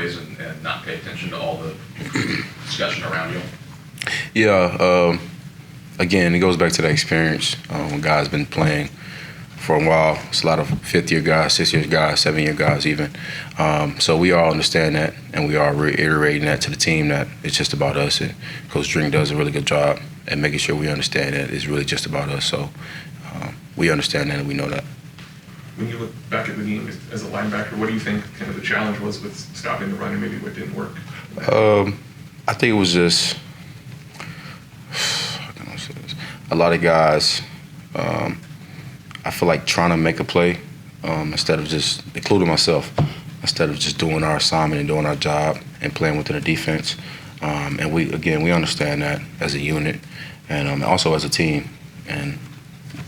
plays and not pay attention to all the discussion around you? Yeah, again, it goes back to the experience. When guys been playing for a while, it's a lot of fifth-year guys, sixth-year guys, seven-year guys even. So we all understand that, and we are reiterating that to the team that it's just about us. And Coach Drink does a really good job at making sure we understand that it's really just about us. So we understand that and we know that. When you look back at the game as a linebacker, what do you think kind of the challenge was with stopping the run and maybe what didn't work? I think it was just, how can I say this? A lot of guys, I feel like trying to make a play instead of just, including myself, instead of just doing our assignment and doing our job and playing within the defense. And we understand that as a unit and also as a team. And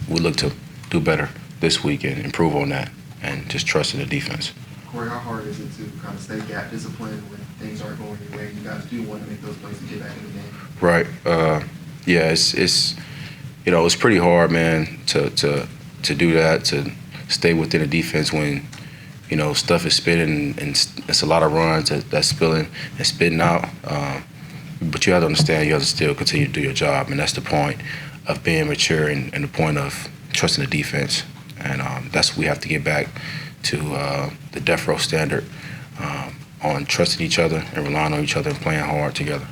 we look to do better this week and improve on that and just trust in the defense. Corey, how hard is it to kind of stay gap disciplined when things aren't going your way? You guys do want to make those plays to get back in the game. Right. Yeah, it's pretty hard, man, to do that, to stay within the defense when, stuff is spitting and it's a lot of runs that's spilling and spitting out. But you have to understand you have to still continue to do your job, and that's the point of being mature and the point of trusting the defense. And that's what we have to get back to the death row standard on trusting each other and relying on each other and playing hard together.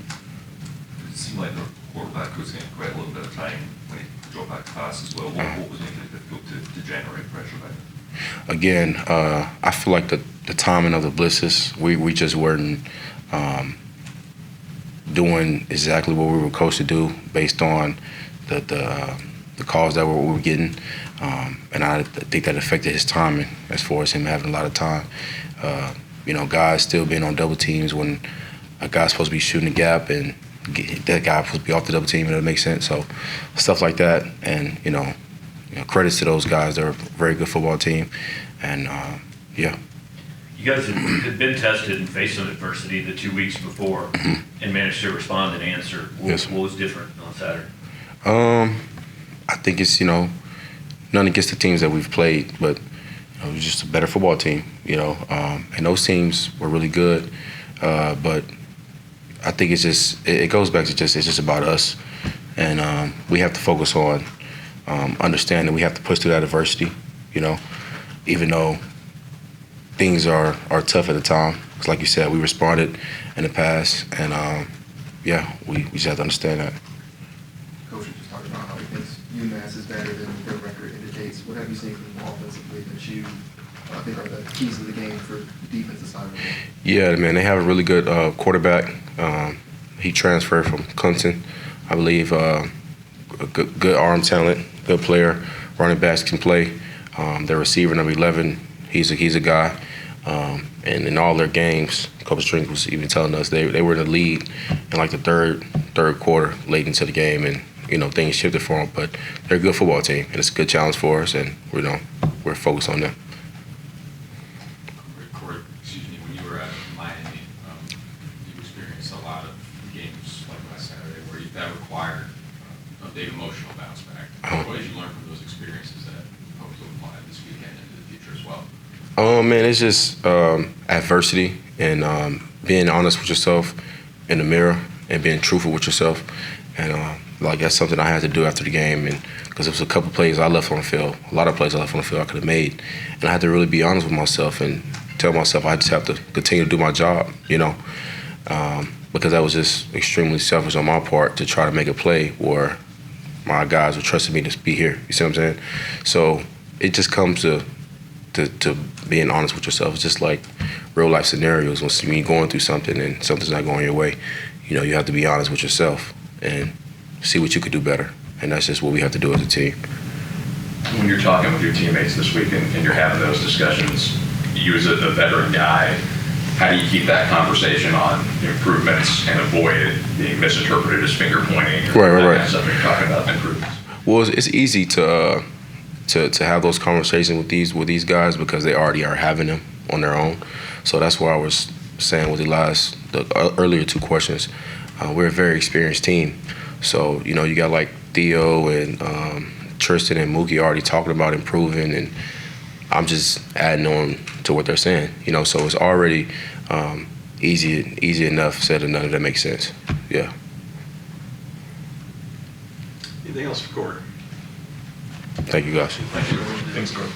It seemed like the quarterback was getting quite a little bit of time when he dropped back to pass as well. What was making it difficult to generate pressure back then? Again, I feel like the timing of the blitzes, we just weren't doing exactly what we were coached to do based on the calls that we were getting. And I think that affected his timing as far as him having a lot of time. Guys still being on double teams when a guy's supposed to be shooting the gap and that guy supposed to be off the double team, and it doesn't make sense. So stuff like that. And, credits to those guys. They're a very good football team. And, yeah. You guys had been tested and faced some adversity the 2 weeks before and managed to respond and answer. What was different on Saturday? I think it's, none against the teams that we've played, but it was just a better football team, and those teams were really good. But I think it goes back to it's just about us. And we have to focus on understanding we have to push through that adversity, even though things are tough at the time. Because like you said, we responded in the past, and we just have to understand that. Coach just talked about how he thinks UMass is better than their record indicates. What have you seen from them offensively that you think are the keys to the game for the defensive side of the game? Yeah, man, they have a really good quarterback. He transferred from Clemson, I believe. Good arm talent, good player. Running backs can play. Their receiver, number 11, he's a guy. And in all their games, Coach Drink was even telling us they were in the lead in like the third quarter, late into the game, and things shifted for them. But they're a good football team, and it's a good challenge for us, and we're focused on them. Corey, when you were at Miami, you experienced a lot of games like last Saturday where that required a big emotional bounce back. What did you learn from those experiences that hope to apply this weekend into the future as well? Man, it's just adversity and being honest with yourself in the mirror and being truthful with yourself. And that's something I had to do after the game, and because there was a couple plays I left on the field, a lot of plays I left on the field I could have made, and I had to really be honest with myself and tell myself I just have to continue to do my job, because that was just extremely selfish on my part to try to make a play where my guys were trusting me to be here. You see what I'm saying? So it just comes to being honest with yourself. It's just like real life scenarios when you're going through something and something's not going your way. You have to be honest with yourself and see what you could do better. And that's just what we have to do as a team. When you're talking with your teammates this week and you're having those discussions, you as a veteran guy, how do you keep that conversation on improvements and avoid it being misinterpreted as finger pointing or that kind of stuff? You're talking about improvements. Well, it's easy to have those conversations with these guys because they already are having them on their own. So that's why I was saying with the earlier two questions, we're a very experienced team. So, you got like Theo and Tristan and Mookie already talking about improving, and I'm just adding on to what they're saying, So it's already easy enough said than done, if that makes sense. Yeah. Anything else for Corey? Thank you, guys. Thanks, Corey.